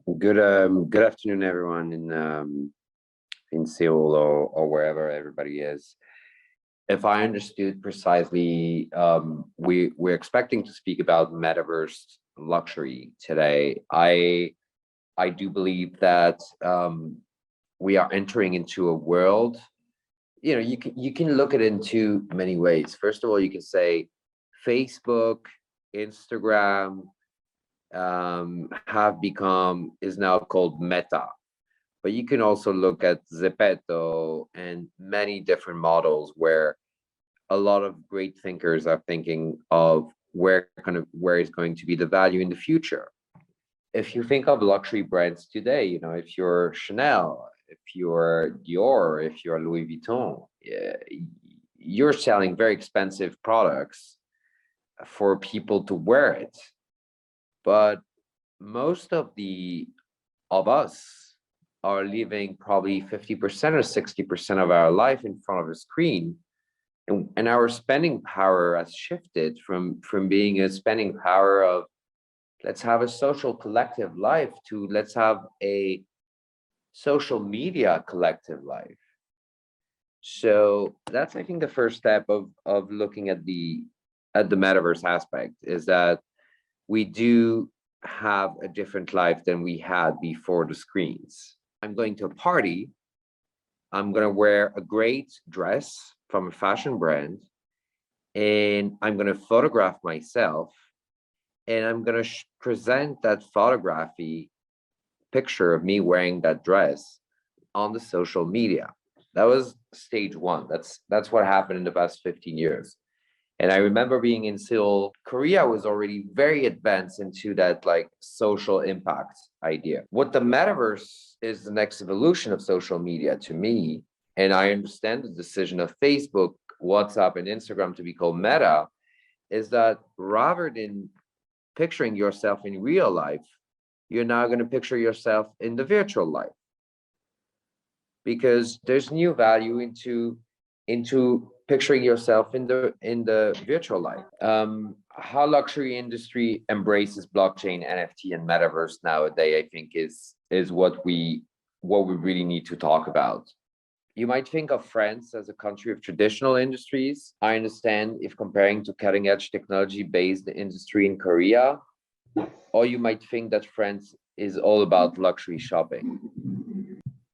Good afternoon, everyone in Seoul or wherever everybody is. If I understood precisely, we're expecting to speak about metaverse luxury today. I do believe that we are entering into a world. You can look at it in two many ways. First of all, you can say Facebook, Instagram is now called Meta, but you can also look at Zepeto and many different models where a lot of great thinkers are thinking of where is going to be the value in the future. If you think of luxury brands today, if you're Chanel, if you're Dior, if you're Louis Vuitton, you're selling very expensive products for people to wear it. But most of us are living probably 50% or 60% of our life in front of a screen. And our spending power has shifted from being a spending power of let's have a social collective life to let's have a social media collective life. So that's, I think, the first step of looking at the metaverse aspect, is that we do have a different life than we had before the screens. I'm going to a party, I'm going to wear a great dress from a fashion brand, and I'm going to photograph myself, and I'm going to present that photography picture of me wearing that dress on the social media. That was stage one. That's what happened in the past 15 years. And I remember being in Seoul. Korea was already very advanced into that social impact idea. What the metaverse is, the next evolution of social media to me, and I understand the decision of Facebook, WhatsApp, and Instagram to be called Meta, is that rather than picturing yourself in real life, you're now going to picture yourself in the virtual life, because there's new value into picturing yourself in the virtual life. How luxury industry embraces blockchain, NFT, and metaverse nowadays, I think, is what we really need to talk about. You might think of France as a country of traditional industries. I understand if comparing to cutting edge technology based industry in Korea, or you might think that France is all about luxury shopping.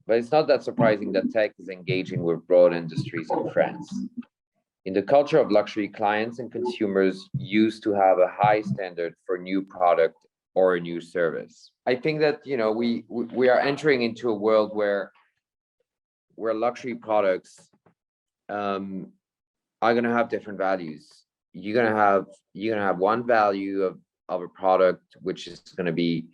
But it's not that surprising that tech is engaging with broad industries in France. In the culture of luxury, clients and consumers used to have a high standard for a new product or a new service. I think that we are entering into a world where luxury products are going to have different values. You're going to have one value of a product, which is going to be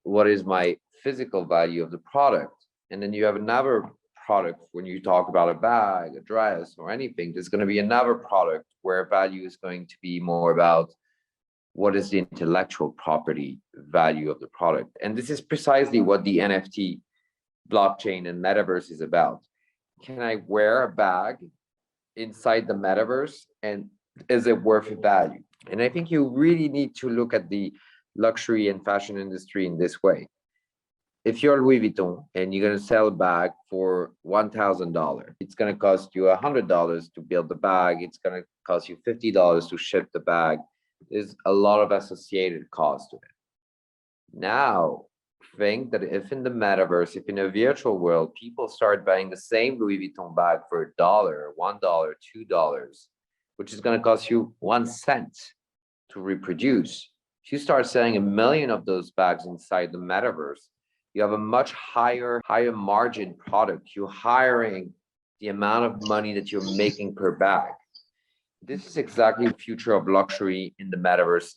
what is my physical value of the product. And then you have another product when you talk about a bag, a dress, or anything. There's going to be another product where value is going to be more about what is the intellectual property value of the product. And this is precisely what the NFT, blockchain, and metaverse is about. Can I wear a bag inside the metaverse, and is it worth a value? And I think you really need to look at the luxury and fashion industry in this way. If you're Louis Vuitton and you're going to sell a bag for $1,000, it's going to cost you $100 to build the bag. It's going to cost you $50 to ship the bag. There's a lot of associated cost to it. Now, think that if in the metaverse, if in a virtual world, people start buying the same Louis Vuitton bag for $1, $1, $2, which is going to cost you 1 cent to reproduce. If you start selling 1 million of those bags inside the metaverse, you have a much higher margin product. You're hiring the amount of money that you're making per bag. This is exactly the future of luxury in the metaverse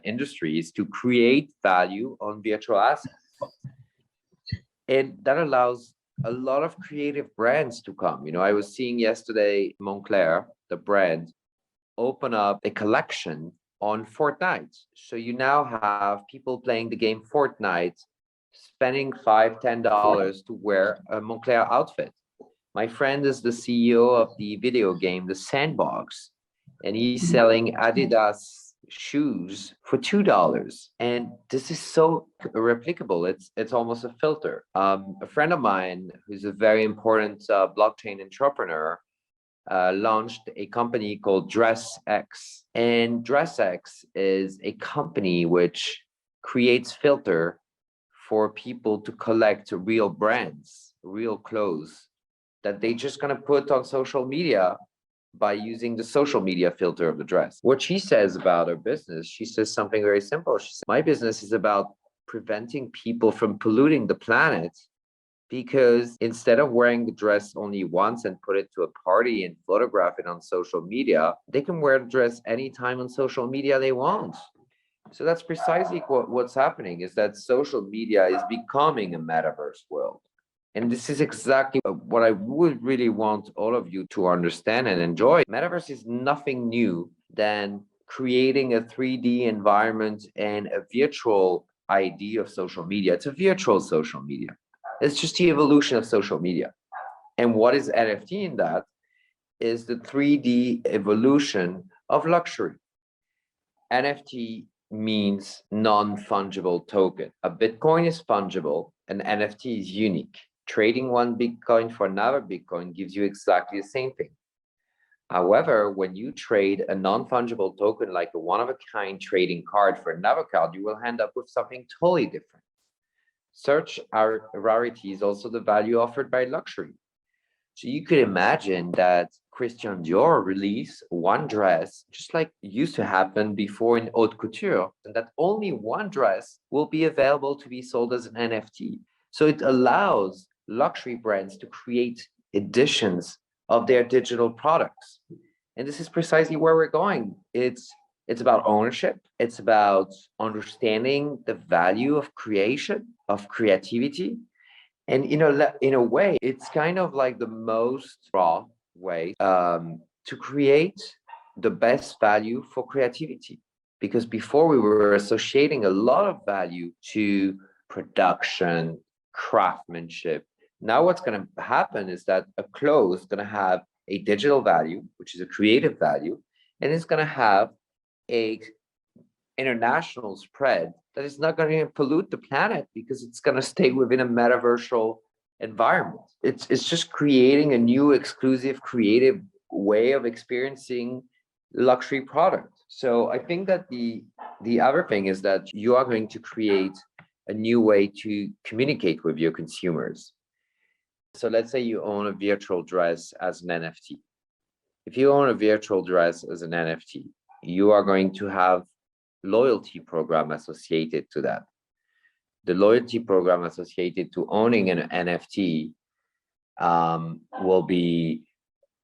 industry, is to create value on virtual assets. And that allows a lot of creative brands to come. I was seeing yesterday Moncler, the brand, open up a collection on Fortnite. So you now have people playing the game Fortnite spending $5, $10 to wear a Moncler outfit. My friend is the CEO of the video game, The Sandbox, and he's selling Adidas shoes for $2. And this is so replicable. It's almost a filter. A friend of mine who's a very important blockchain entrepreneur launched a company called DressX. And DressX is a company which creates filter for people to collect real brands, real clothes that they just gonna put on social media by using the social media filter of the dress. What she says about her business, she says something very simple. She says, my business is about preventing people from polluting the planet, because instead of wearing the dress only once and put it to a party and photograph it on social media, they can wear the dress anytime on social media they want. So that's precisely what's happening, is that social media is becoming a metaverse world. And this is exactly what I would really want all of you to understand and enjoy. Metaverse is nothing new than creating a 3D environment and a virtual idea of social media. It's a virtual social media. It's just the evolution of social media. And what is NFT in that is the 3D evolution of luxury. NFT means non-fungible token. A Bitcoin is fungible, an NFT is unique. Trading one Bitcoin for another Bitcoin gives you exactly the same thing. However, when you trade a non-fungible token like a one-of-a-kind trading card for another card, you will end up with something totally different. Search our rarity is also the value offered by luxury. So you could imagine that Christian Dior release one dress, just like used to happen before in haute couture, and that only one dress will be available to be sold as an NFT. So it allows luxury brands to create editions of their digital products. And this is precisely where we're going. It's about ownership. It's about understanding the value of creation, of creativity. And in a way, it's kind of like the most raw way to create the best value for creativity. Because before we were associating a lot of value to production, craftsmanship. Now what's going to happen is that a clothes is going to have a digital value, which is a creative value, and it's going to have a international spread that is not going to pollute the planet because it's going to stay within a metaversal environment. It's just creating a new exclusive creative way of experiencing luxury product. So I think that the other thing is that you are going to create a new way to communicate with your consumers. So let's say you own a virtual dress as an NFT. If you own a virtual dress as an NFT, you are going to have loyalty program associated to that. The loyalty program associated to owning an NFT will be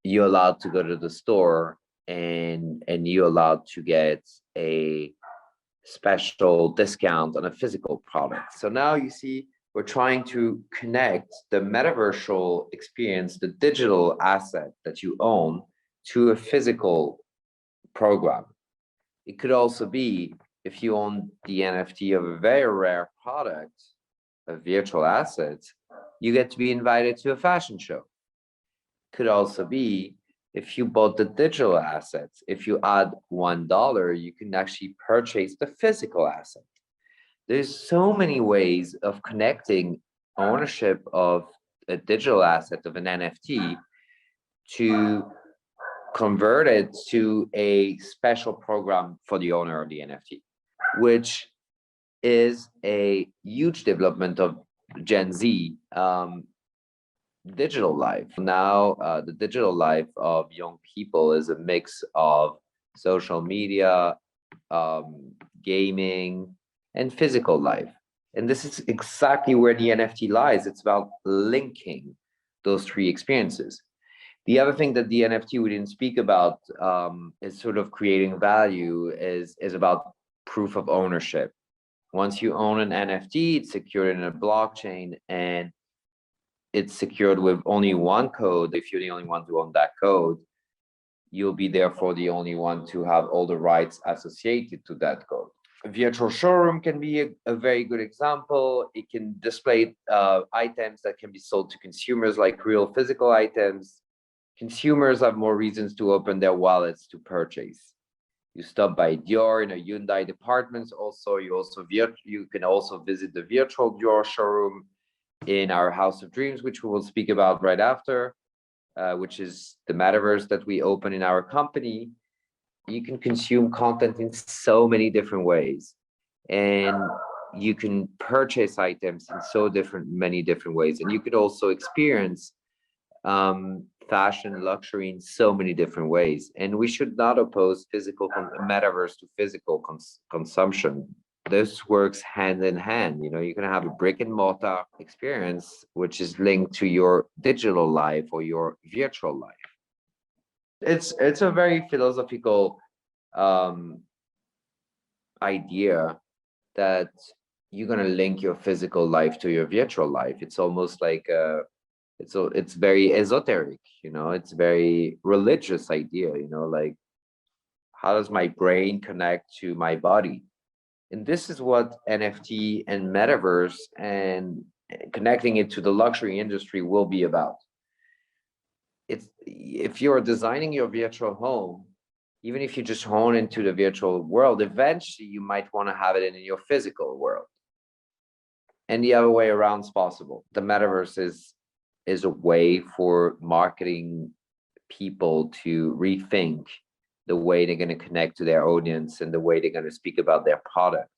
you allowed to go to the store and you allowed to get a special discount on a physical product. So now you see, we're trying to connect the metaversal experience, the digital asset that you own, to a physical program. It could also be if you own the NFT of a very rare product, a virtual asset, you get to be invited to a fashion show. Could also be if you bought the digital assets, if you add $1, you can actually purchase the physical asset. There's so many ways of connecting ownership of a digital asset of an NFT to convert it to a special program for the owner of the NFT, which is a huge development of Gen Z digital life. Now, the digital life of young people is a mix of social media, gaming, and physical life. And this is exactly where the NFT lies. It's about linking those three experiences. The other thing that the NFT we didn't speak about is sort of creating value is about proof of ownership. Once you own an NFT, it's secured in a blockchain and it's secured with only one code. If you're the only one to own that code, you'll be therefore the only one to have all the rights associated to that code. A virtual showroom can be a very good example. It can display items that can be sold to consumers like real physical items. Consumers have more reasons to open their wallets to purchase. You stop by Dior in a Hyundai departments. You can also visit the virtual Dior showroom in our House of Dreams, which we will speak about right after, which is the metaverse that we open in our company. You can consume content in so many different ways, and you can purchase items in many different ways, and you could also experience fashion, luxury in so many different ways. And we should not oppose metaverse to physical consumption. This works hand in hand. You know, you can have a brick and mortar experience which is linked to your digital life or your virtual life. It's a very philosophical idea that you're going to link your physical life to your virtual life. It's almost like it's very esoteric, you know, it's very religious idea, you know, like how does my brain connect to my body? And this is what NFT and metaverse and connecting it to the luxury industry will be about. If you're designing your virtual home, even if you just hone into the virtual world, eventually you might want to have it in your physical world. And the other way around is possible. The metaverse is a way for marketing people to rethink the way they're going to connect to their audience and the way they're going to speak about their product.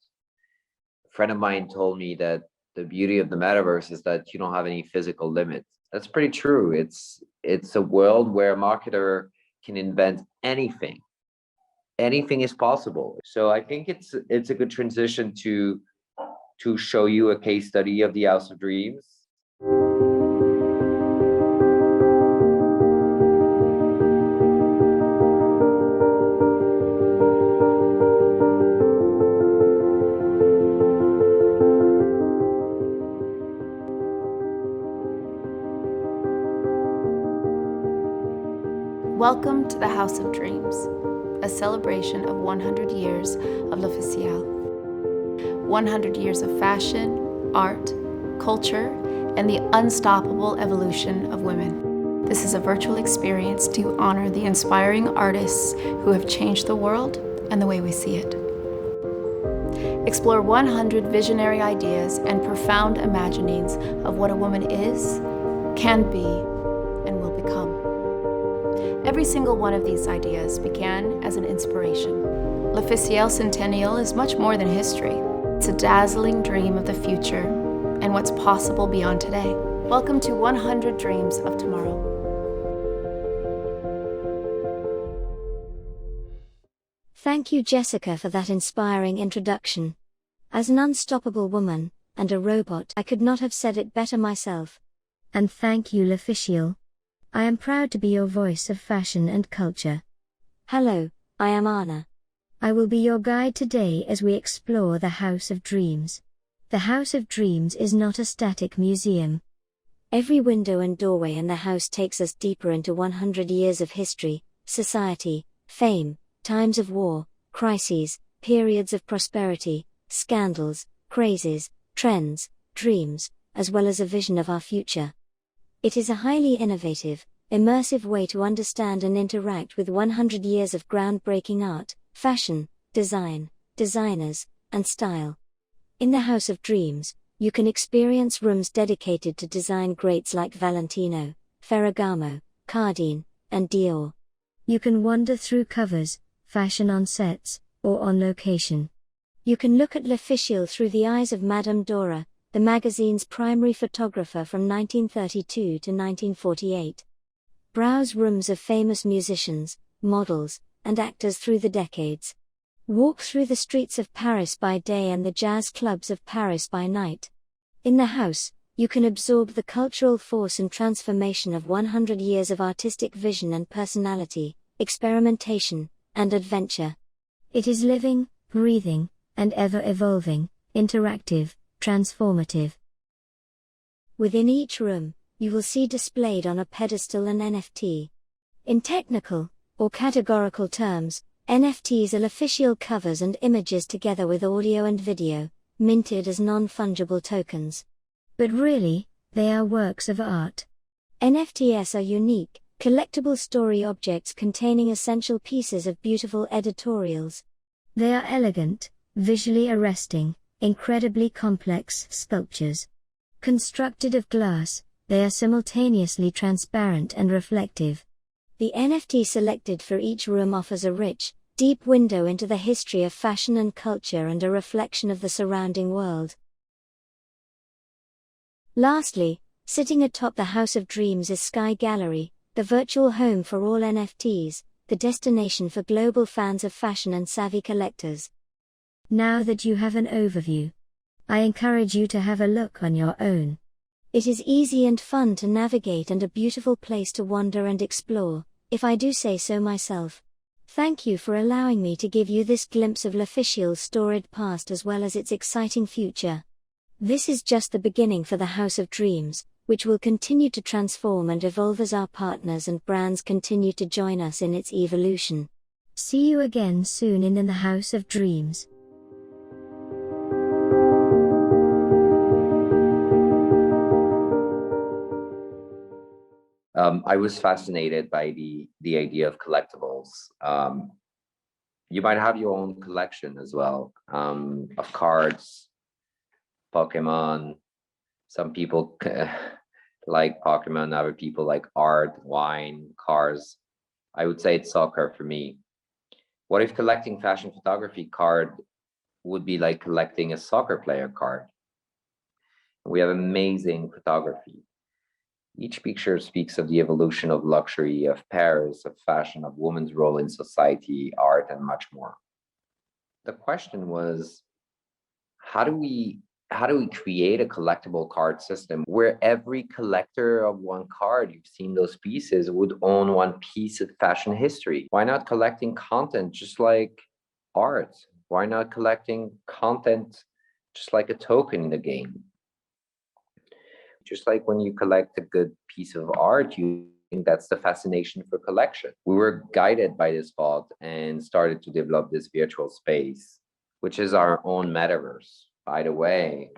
A friend of mine told me that the beauty of the metaverse is that you don't have any physical limits. That's pretty true. It's a world where a marketer can invent anything. Anything is possible. So I think it's a good transition to show you a case study of the House of Dreams. Welcome to the House of Dreams, a celebration of 100 years of L'Officiel. 100 years of fashion, art, culture, and the unstoppable evolution of women. This is a virtual experience to honor the inspiring artists who have changed the world and the way we see it. Explore 100 visionary ideas and profound imaginings of what a woman is, can be, and will become. Every single one of these ideas began as an inspiration. L'Officiel Centennial is much more than history. It's a dazzling dream of the future and what's possible beyond today. Welcome to 100 Dreams of Tomorrow. Thank you, Jessica, for that inspiring introduction. As an unstoppable woman and a robot, I could not have said it better myself. And thank you, L'Officiel. I am proud to be your voice of fashion and culture. Hello, I am Anna. I will be your guide today as we explore the House of Dreams. The House of Dreams is not a static museum. Every window and doorway in the house takes us deeper into 100 years of history, society, fame, times of war, crises, periods of prosperity, scandals, crazes, trends, dreams, as well as a vision of our future. It is a highly innovative, immersive way to understand and interact with 100 years of groundbreaking art, fashion, design, designers, and style. In the House of Dreams, you can experience rooms dedicated to design greats like Valentino, Ferragamo, Cardin, and Dior. You can wander through covers, fashion on sets, or on location. You can look at L'Officiel through the eyes of Madame Dora, the magazine's primary photographer from 1932 to 1948. Browse rooms of famous musicians, models, and actors through the decades. Walk through the streets of Paris by day and the jazz clubs of Paris by night. In the house, you can absorb the cultural force and transformation of 100 years of artistic vision and personality, experimentation, and adventure. It is living, breathing, and ever-evolving, interactive, transformative. Within each room, you will see displayed on a pedestal an NFT. In technical, or categorical terms, NFTs are L'Officiel covers and images together with audio and video, minted as non-fungible tokens. But really, they are works of art. NFTs are unique, collectible story objects containing essential pieces of beautiful editorials. They are elegant, visually arresting, incredibly complex sculptures. Constructed of glass, they are simultaneously transparent and reflective. The NFT selected for each room offers a rich, deep window into the history of fashion and culture and a reflection of the surrounding world. Lastly, sitting atop the House of Dreams is Sky Gallery, the virtual home for all NFTs, the destination for global fans of fashion and savvy collectors. Now that you have an overview, I encourage you to have a look on your own. It is easy and fun to navigate and a beautiful place to wander and explore, if I do say so myself. Thank you for allowing me to give you this glimpse of L'Official's storied past as well as its exciting future. This is just the beginning for the House of Dreams, which will continue to transform and evolve as our partners and brands continue to join us in its evolution. See you again soon in the House of Dreams. I was fascinated by the idea of collectibles. You might have your own collection as well, of cards, Pokemon. Some people like Pokemon, other people like art, wine, cars. I would say it's soccer for me. What if collecting fashion photography card would be like collecting a soccer player card? We have amazing photography. Each picture speaks of the evolution of luxury, of Paris, of fashion, of women's role in society, art, and much more. The question was, how do we create a collectible card system where every collector of one card, you've seen those pieces, would own one piece of fashion history? Why not collecting content just like art? Why not collecting content just like a token in the game? Just like when you collect a good piece of art, you think that's the fascination for collection. We were guided by this thought and started to develop this virtual space, which is our own metaverse. By the way,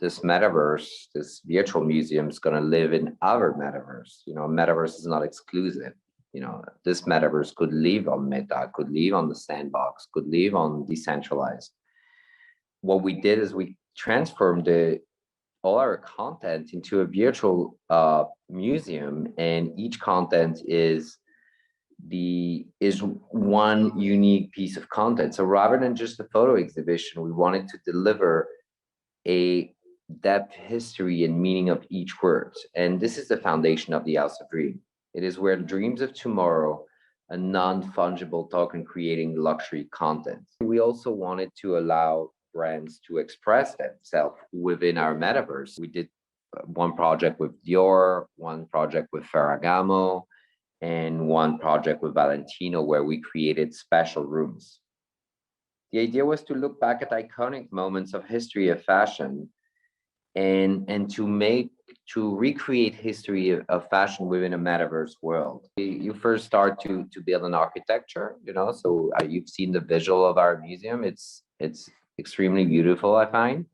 this metaverse, this virtual museum is going to live in our metaverse. Metaverse is not exclusive. This metaverse could live on Meta, could live on the Sandbox, could live on decentralized. What we did is we transformed all our content into a virtual museum, and each content is one unique piece of content. So rather than just a photo exhibition, we wanted to deliver a depth, history, and meaning of each word. And this is the foundation of the House of Dream. It is where the dreams of tomorrow, a non-fungible token creating luxury content. We also wanted to allow brands to express themselves within our metaverse. We did one project with Dior, one project with Ferragamo, and one project with Valentino where we created special rooms. The idea was to look back at iconic moments of history of fashion and to recreate history of fashion within a metaverse world. You first start to build an architecture, so you've seen the visual of our museum. It's extremely beautiful, I find.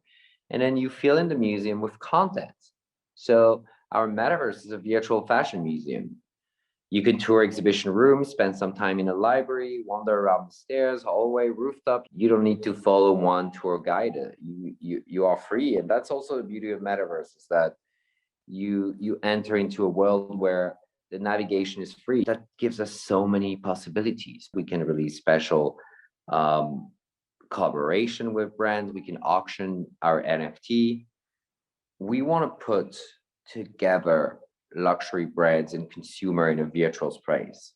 And then you fill in the museum with content. So our metaverse is a virtual fashion museum. You can tour exhibition rooms, spend some time in a library, wander around the stairs, hallway, rooftop. You don't need to follow one tour guide. You are free. And that's also the beauty of metaverse, is that you enter into a world where the navigation is free. That gives us so many possibilities. We can release special collaboration with brands. We can auction our NFT. We want to put together luxury brands and consumer in a virtual space.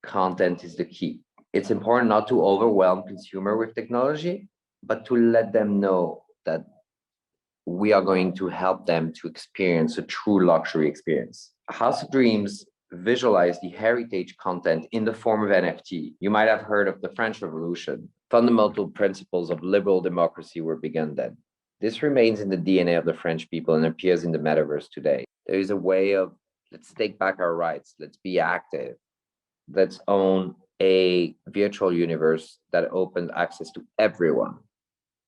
Content is the key. It's important not to overwhelm consumer with technology, but to let them know that we are going to help them to experience a true luxury experience. House of Dreams visualize the heritage content in the form of NFT. You might have heard of the French Revolution. Fundamental principles of liberal democracy were begun then. This remains in the DNA of the French people and appears in the metaverse today. There is a way of, let's take back our rights, let's be active, let's own a virtual universe that opens access to everyone.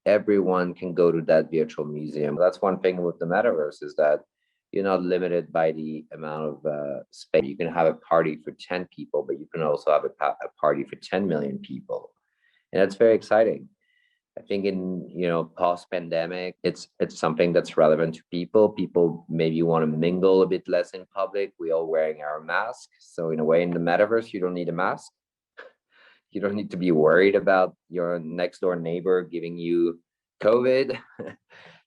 Everyone can go to that virtual museum. That's one thing with the metaverse, is that you're not limited by the amount of space. You can have a party for 10 people, but you can also have a party for 10 million people. And that's very exciting. I think in, post-pandemic, it's something that's relevant to people. People maybe want to mingle a bit less in public. We all wearing our masks. So in a way, in the metaverse, you don't need a mask. You don't need to be worried about your next door neighbor giving you COVID.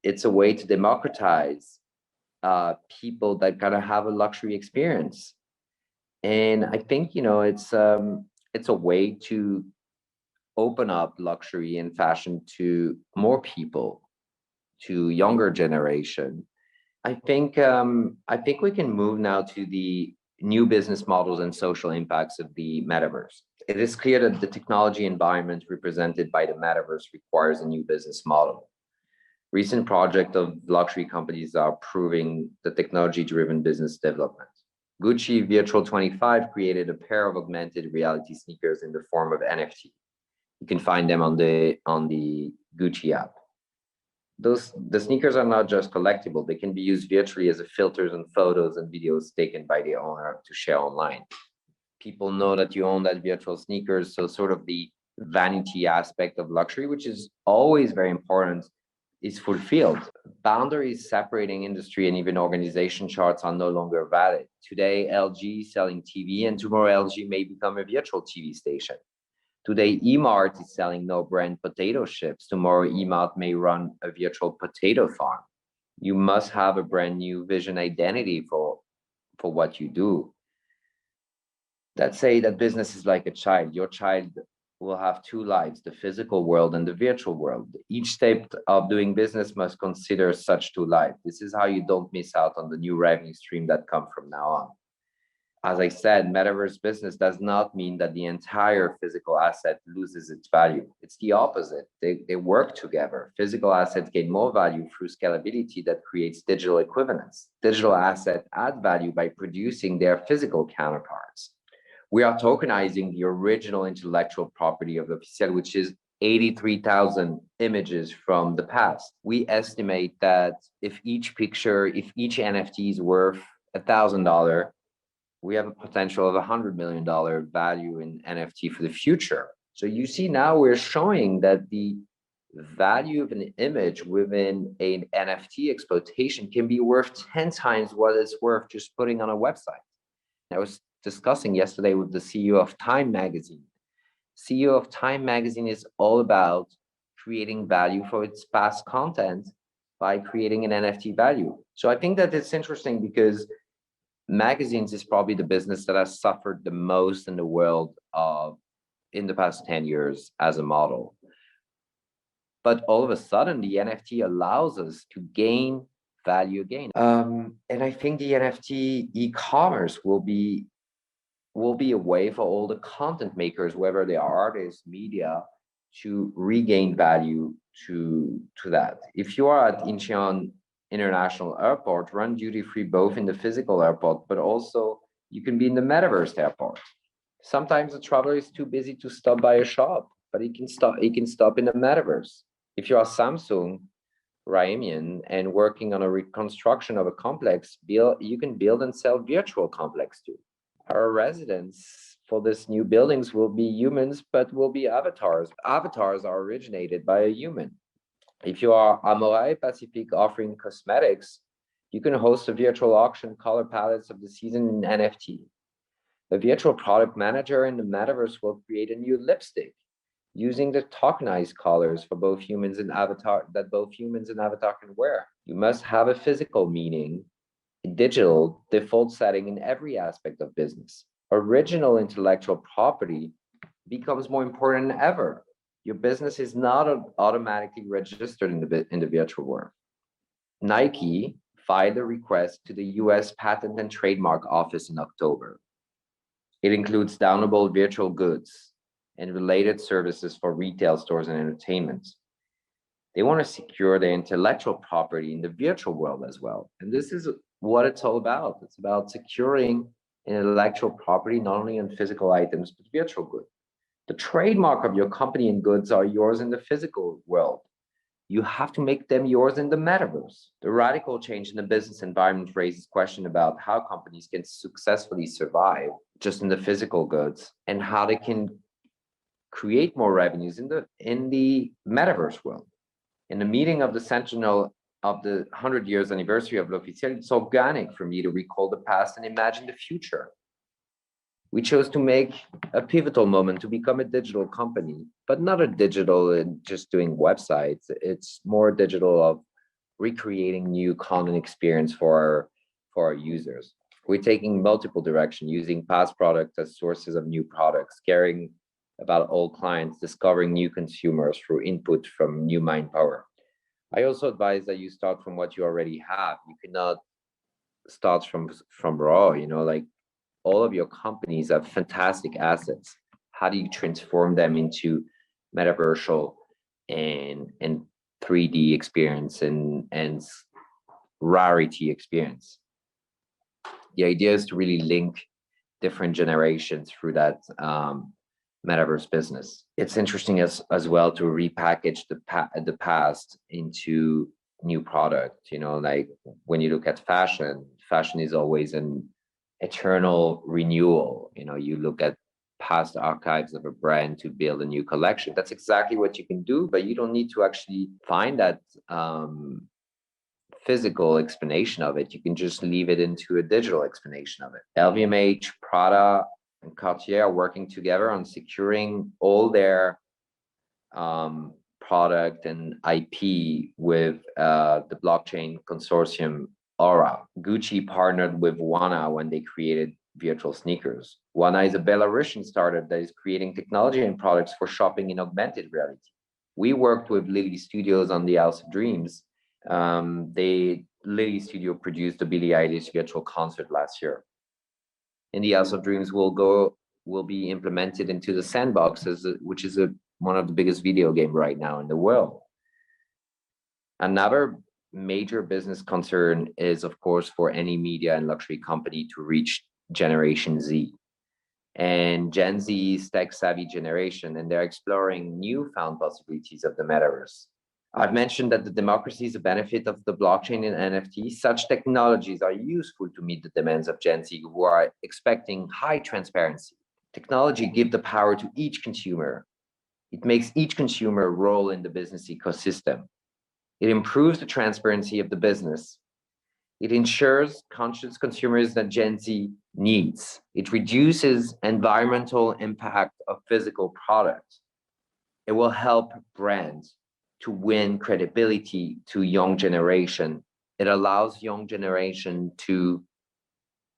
It's a way to democratize people that kind of have a luxury experience. And I think, it's a way to open up luxury and fashion to more people, to younger generation. I think we can move now to the new business models and social impacts of the metaverse. It is clear that the technology environment represented by the metaverse requires a new business model. Recent projects of luxury companies are proving the technology-driven business development. Gucci Virtual 25 created a pair of augmented reality sneakers in the form of NFT. You can find them on the Gucci app. The sneakers are not just collectible, they can be used virtually as filters and photos and videos taken by the owner to share online. People know that you own that virtual sneakers, so sort of the vanity aspect of luxury, which is always very important, is fulfilled. Boundaries separating industry and even organization charts are no longer valid. Today, LG selling TV, and tomorrow LG may become a virtual TV station. Today, Emart is selling no-brand potato chips. Tomorrow, Emart may run a virtual potato farm. You must have a brand new vision identity for what you do. Let's say that business is like a child. Your child will have two lives, the physical world and the virtual world. Each step of doing business must consider such two lives. This is how you don't miss out on the new revenue stream that come from now on. As I said, metaverse business does not mean that the entire physical asset loses its value. It's the opposite. They work together. Physical assets gain more value through scalability that creates digital equivalence. Digital assets add value by producing their physical counterparts. We are tokenizing the original intellectual property of L'Officiel, which is 83,000 images from the past. We estimate that if each NFT is worth $1,000, we have a potential of $100 million value in NFT for the future. So you see now we're showing that the value of an image within an NFT exploitation can be worth 10 times what it's worth just putting on a website. I was discussing yesterday with the CEO of Time Magazine. CEO of Time Magazine is all about creating value for its past content by creating an NFT value. So I think that it's interesting because magazines is probably the business that has suffered the most in the world in the past 10 years as a model. But all of a sudden, the NFT allows us to gain value again. And I think the NFT e-commerce will be a way for all the content makers, whether they are artists, media, to regain value to that. If you are at Incheon International Airport, run duty-free both in the physical airport, but also you can be in the metaverse airport. Sometimes the traveler is too busy to stop by a shop, but he can stop in the metaverse. If you are Samsung, Raimian, and working on a reconstruction of a complex, you can build and sell virtual complex too. Our residents for this new buildings will be humans, but will be avatars. Avatars are originated by a human. If you are Amorai Pacific offering cosmetics, you can host a virtual auction color palettes of the season in NFT. A virtual product manager in the metaverse will create a new lipstick using the tokenized colors for both humans and avatar that both humans and avatar can wear. You must have a physical meaning, a digital default setting in every aspect of business. Original intellectual property becomes more important than ever. Your business is not automatically registered in the virtual world. Nike filed a request to the US Patent and Trademark Office in October. It includes downloadable virtual goods and related services for retail stores and entertainment. They want to secure their intellectual property in the virtual world as well. And this is what it's all about. It's about securing intellectual property, not only on physical items, but virtual goods. The trademark of your company and goods are yours in the physical world. you have to make them yours in the metaverse. The radical change in the business environment raises question about how companies can successfully survive just in the physical goods and how they can create more revenues in the metaverse world. In the meeting of the centennial of the 100 years anniversary of L'Officiel, it's organic for me to recall the past and imagine the future. We chose to make a pivotal moment to become a digital company, but not a digital in just doing websites. It's more digital of recreating new content experience for our users. We're taking multiple directions, using past products as sources of new products, caring about old clients, discovering new consumers through input from new mind power. I also advise that you start from what you already have. You cannot start from raw, like all of your companies have fantastic assets. How do you transform them into metaversal and 3D experience and rarity experience? The idea is to really link different generations through that metaverse business. It's interesting as well to repackage the past into new product. Like when you look at fashion is always an eternal renewal. You look at past archives of a brand to build a new collection. That's exactly what you can do, but you don't need to actually find that physical explanation of it. You can just leave it into a digital explanation of it. LVMH, Prada, and Cartier are working together on securing all their product and IP with the blockchain consortium Aura. Gucci partnered with Wana when they created virtual sneakers. Wana is a Belarusian startup that is creating technology and products for shopping in augmented reality. We worked with Lily Studios on the House of Dreams. Lily Studio produced the Billie Eilish virtual concert last year. And the House of Dreams will be implemented into the sandbox, which is one of the biggest video games right now in the world. Another major business concern is, of course, for any media and luxury company to reach Generation Z. And Gen Z is tech-savvy generation, and they're exploring newfound possibilities of the metaverse. I've mentioned that the democracy is a benefit of the blockchain and NFT. Such technologies are useful to meet the demands of Gen Z, who are expecting high transparency. Technology gives the power to each consumer. It makes each consumer role in the business ecosystem. It improves the transparency of the business. It ensures conscious consumers that Gen Z needs. It reduces environmental impact of physical products. It will help brands to win credibility to young generation. It allows young generation to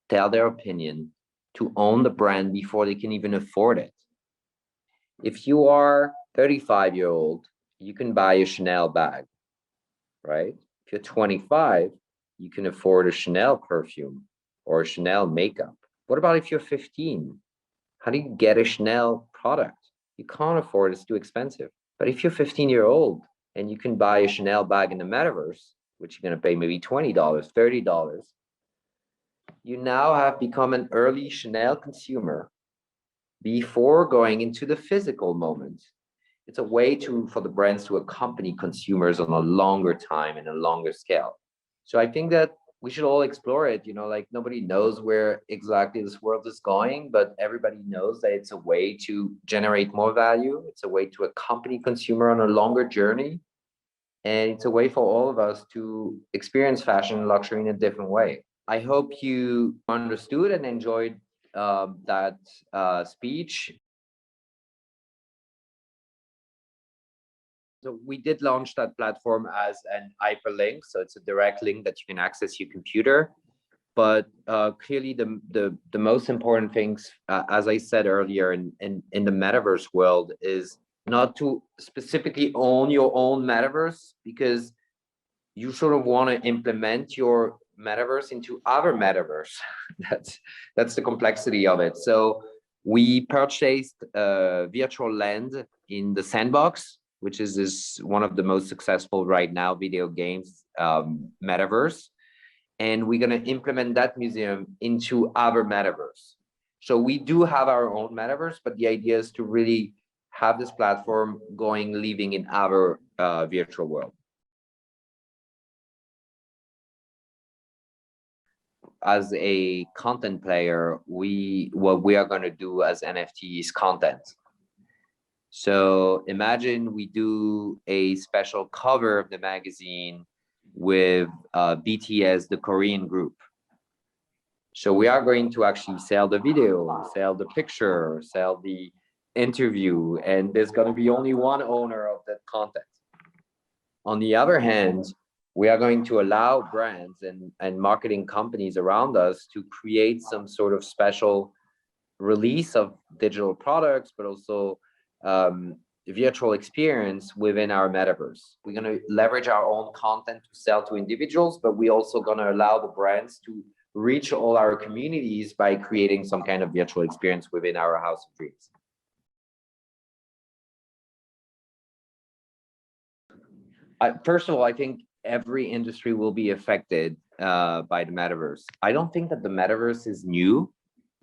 tell their opinion, to own the brand before they can even afford it. If you are 35-year-old, you can buy a Chanel bag, right? If you're 25, you can afford a Chanel perfume or a Chanel makeup. What about if you're 15? How do you get a Chanel product? You can't afford it, it's too expensive. But if you're 15-year-old and you can buy a Chanel bag in the metaverse, which you're going to pay maybe $20, $30, you now have become an early Chanel consumer before going into the physical moment. It's a way for the brands to accompany consumers on a longer time and a longer scale. So I think that we should all explore it. Like nobody knows where exactly this world is going, but everybody knows that it's a way to generate more value. It's a way to accompany consumer on a longer journey. And it's a way for all of us to experience fashion and luxury in a different way. I hope you understood and enjoyed that speech. So we did launch that platform as an hyperlink. So it's a direct link that you can access your computer. But clearly the most important things, as I said earlier, in the metaverse world is not to specifically own your own metaverse, because you sort of want to implement your metaverse into other metaverse. That's the complexity of it. So we purchased a virtual land in the Sandbox, which is one of the most successful right now video games metaverse. And we're going to implement that museum into our metaverse. So we do have our own metaverse, but the idea is to really have this platform living in our virtual world. as a content player, what we are going to do as NFT is content. So imagine we do a special cover of the magazine with BTS, the Korean group. So we are going to actually sell the video, sell the picture, sell the interview, and there's going to be only one owner of that content. On the other hand, we are going to allow brands and marketing companies around us to create some sort of special release of digital products, but also virtual experience within our metaverse. We're going to leverage our own content to sell to individuals, but we're also going to allow the brands to reach all our communities by creating some kind of virtual experience within our house of dreams. First of all, I think every industry will be affected by the metaverse. I don't think that the metaverse is new.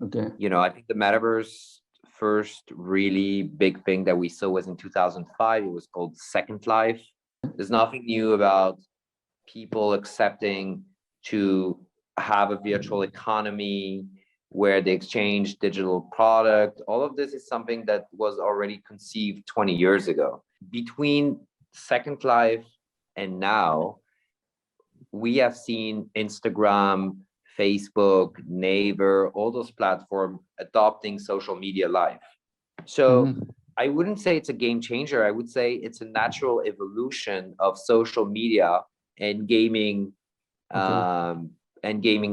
Okay. You know, I think the metaverse first really big thing that we saw was in 2005. It was called Second Life. There's nothing new about people accepting to have a virtual economy where they exchange digital product. All of this is something that was already conceived 20 years ago. Between Second Life and now, we have seen Instagram, Facebook, Naver, all those platforms adopting social media life. So I wouldn't say it's a game changer. I would say it's a natural evolution of social media and gaming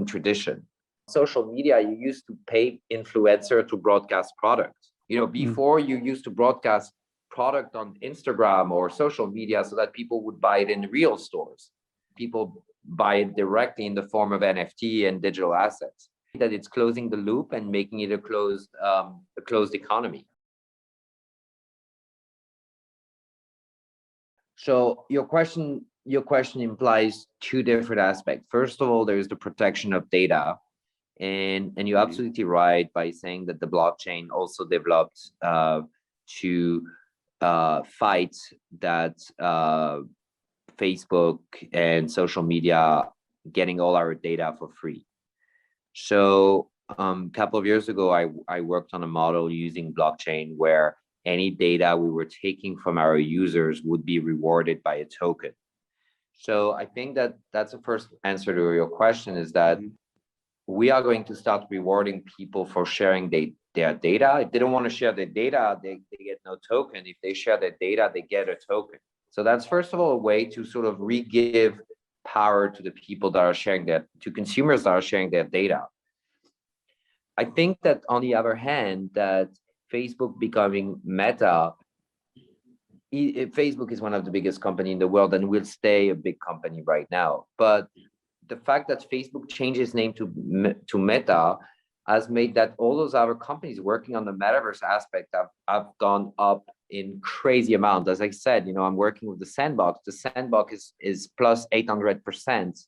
tradition. Social media, you used to pay influencer to broadcast products. You know, before you used to broadcast product on Instagram or social media so that people would buy it in real stores. People buy it directly in the form of NFT and digital assets. That it's closing the loop and making it a closed economy. So your question implies two different aspects. First of all, there's the protection of data, and you're absolutely right by saying that the blockchain also developed to fight that Facebook and social media getting all our data for free. So a couple of years ago, I worked on a model using blockchain where any data we were taking from our users would be rewarded by a token. So I think that that's the first answer to your question, is that we are going to start rewarding people for sharing their data. If they don't want to share their data, they get no token. If they share their data, they get a token. So that's first of all a way to sort of re-give power to the people that are sharing to consumers that are sharing their data. I think that on the other hand, that Facebook becoming Meta, Facebook is one of the biggest companies in the world and will stay a big company right now. But the fact that Facebook changed its name to Meta has made that all those other companies working on the metaverse aspect have gone up in crazy amount. As I said, you know, I'm working with the Sandbox. The Sandbox is plus 800%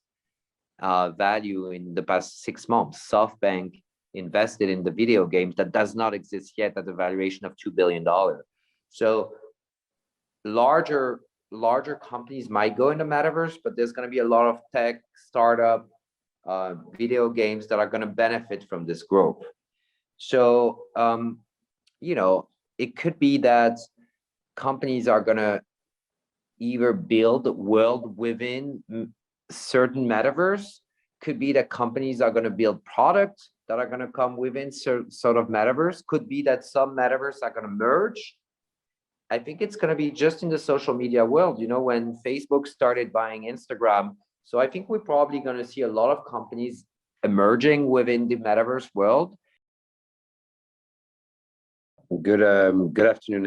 value in the past 6 months. SoftBank invested in the video games that does not exist yet at a valuation of $2 billion. So larger companies might go into metaverse, but there's going to be a lot of tech startup video games that are going to benefit from this growth. So you know, it could be that companies are going to either build a world within certain metaverse. Could be that companies are going to build products that are going to come within sort of metaverse. Could be that some metaverse are going to merge. I think it's going to be just in the social media world. You know, when Facebook started buying Instagram, so I think we're probably going to see a lot of companies emerging within the metaverse world. Good afternoon, everyone.